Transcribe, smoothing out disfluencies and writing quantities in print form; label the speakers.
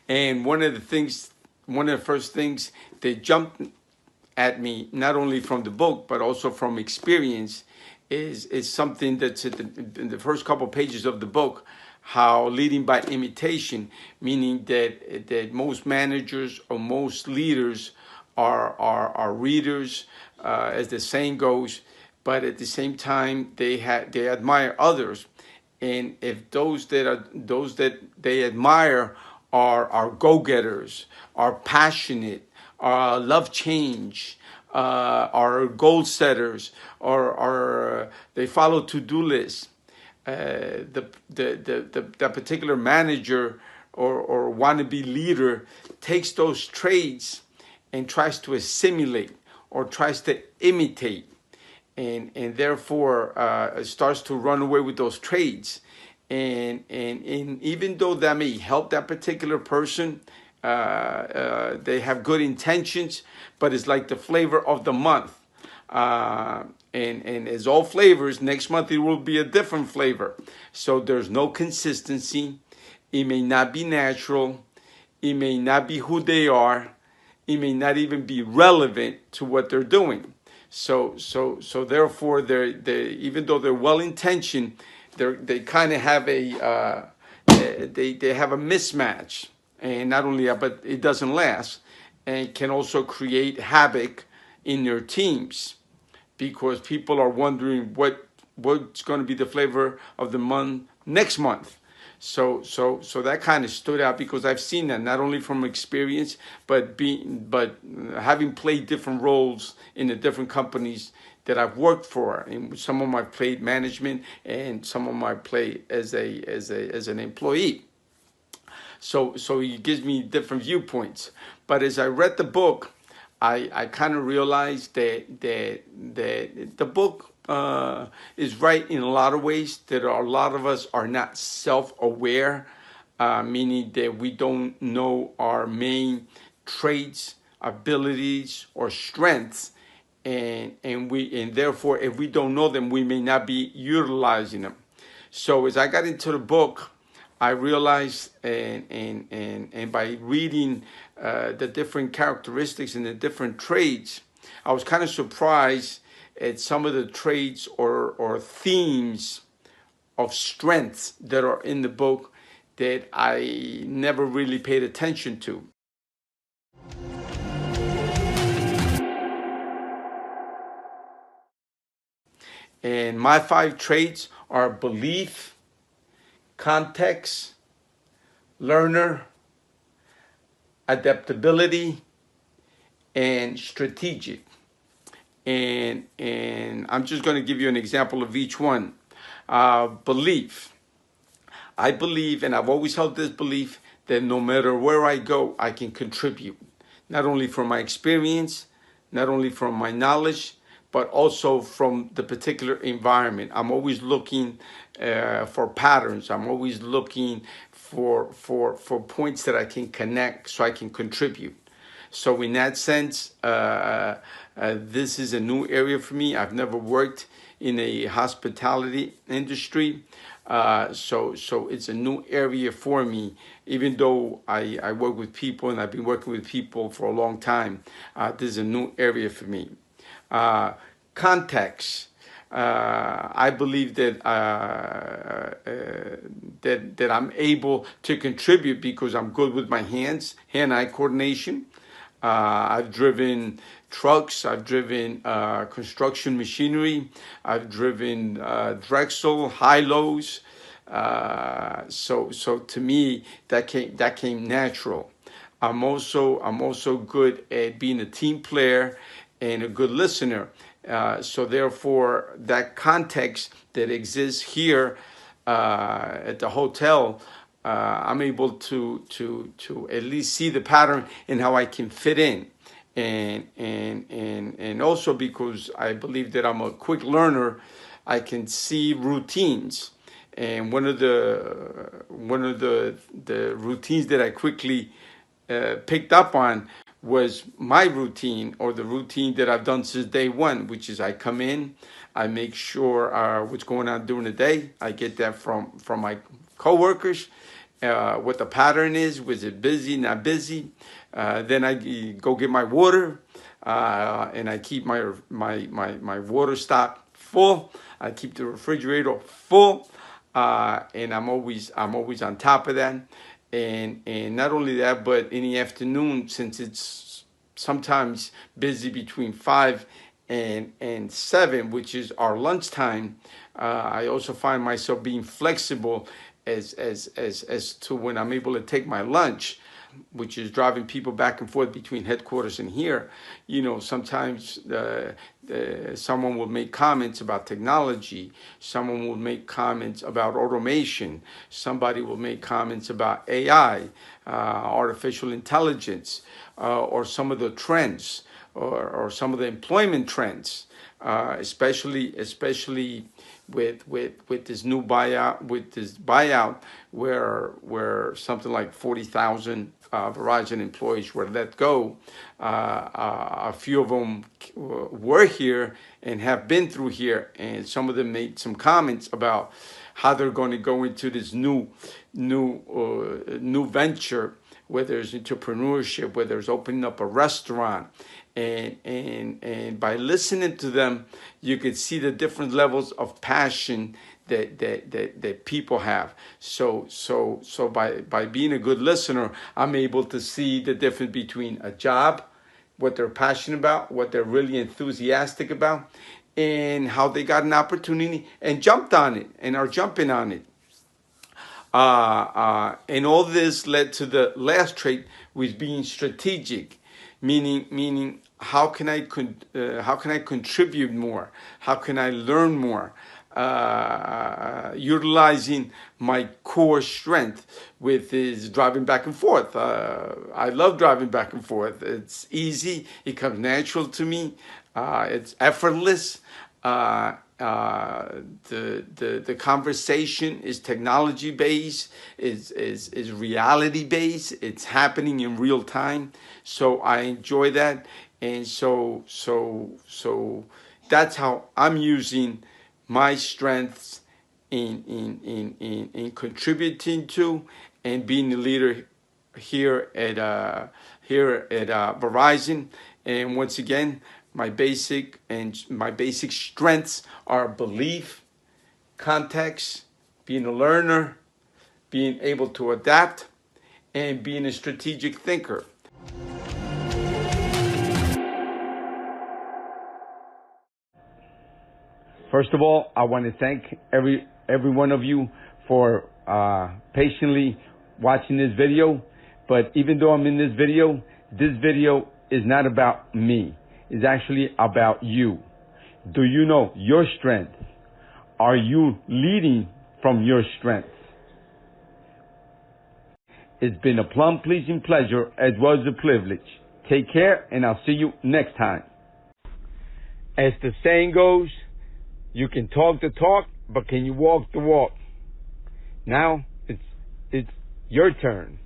Speaker 1: And one of the first things that jumped at me, not only from the book but also from experience, is something that's in the first couple pages of the book. How leading by imitation, meaning that most managers or most leaders are readers, as the saying goes, but at the same time they admire others, and if those that they admire are go-getters, are passionate, love change, are goal setters, or they follow to-do lists, that particular manager or wannabe leader takes those traits and tries to assimilate or tries to imitate, and therefore starts to run away with those traits. And even though that may help that particular person, they have good intentions, but it's like the flavor of the month. And as all flavors, next month it will be a different flavor. So there's no consistency. It may not be natural. It may not be who they are. It may not even be relevant to what they're doing. So therefore, they even though they're well intentioned, they kind of have they have a mismatch, and not only that, but it doesn't last, and can also create havoc in their teams, because people are wondering what's going to be the flavor of the month next month. So that kind of stood out because I've seen that not only from experience, but having played different roles in the different companies that I've worked for. And some of them I've played management, and some of them I played as an employee. So it gives me different viewpoints. But as I read the book, I kind of realized that the book is right in a lot of ways. That a lot of us are not self-aware, meaning that we don't know our main traits, abilities, or strengths, and therefore, if we don't know them, we may not be utilizing them. So as I got into the book, I realized, and by reading the different characteristics and the different traits, I was kind of surprised at some of the traits or themes of strengths that are in the book that I never really paid attention to. And my five traits are belief, context, learner, adaptability, and strategic. And I'm just going to give you an example of each one. Belief. I believe, and I've always held this belief, that no matter where I go, I can contribute, not only from my experience, not only from my knowledge, but also from the particular environment. I'm always looking for patterns. I'm always looking for points that I can connect so I can contribute. So in that sense, this is a new area for me. I've never worked in a hospitality industry. So it's a new area for me, even though I work with people and I've been working with people for a long time. This is a new area for me. Context. I believe that I'm able to contribute because I'm good with my hands, hand-eye coordination. I've driven trucks. I've driven construction machinery. I've driven Drexel high-lows. So to me, that came natural. I'm also good at being a team player and a good listener. So therefore, that context that exists here at the hotel, I'm able to at least see the pattern in how I can fit in, and also because I believe that I'm a quick learner, I can see routines. And one of the routines that I quickly picked up on was my routine, or the routine that I've done since day one, which is I come in, I make sure what's going on during the day. I get that from my coworkers. what the pattern is. Was it busy, not busy? Then I go get my water, and I keep my water stock full. I keep the refrigerator full, and I'm always on top of that. And not only that, but in the afternoon, since it's sometimes busy between 5 and 7, which is our lunchtime, I also find myself being flexible as to when I'm able to take my lunch, which is driving people back and forth between headquarters and here. You know, sometimes someone will make comments about technology. Someone will make comments about automation. Somebody will make comments about AI, artificial intelligence, or some of the trends, or some of the employment trends, especially with this new buyout, where something like 40,000 Verizon employees were let go. A few of them were here and have been through here, and some of them made some comments about how they're going to go into this new venture, whether it's entrepreneurship, whether it's opening up a restaurant. And by listening to them, you could see the different levels of passion that people have. So by being a good listener, I'm able to see the difference between a job, what they're passionate about, what they're really enthusiastic about, and how they got an opportunity and jumped on it and are jumping on it. And all this led to the last trait, which being strategic, meaning how can I contribute more? How can I learn more? Utilizing my core strength, with is driving back and forth. I love driving back and forth. It's easy. It comes natural to me. It's effortless. The conversation is technology based, is reality based. It's happening in real time. So I enjoy that, and so that's how I'm using my strengths in contributing to and being the leader here at Verizon. And once again, my basic strengths are belief, context, being a learner, being able to adapt, and being a strategic thinker. First of all, I want to thank every one of you for patiently watching this video. But even though I'm in this video is not about me. It's actually about you. Do you know your strengths? Are you leading from your strengths? It's been a plum pleasing pleasure as well as a privilege. Take care, and I'll see you next time. As the saying goes, you can talk the talk, but can you walk the walk? Now it's your turn.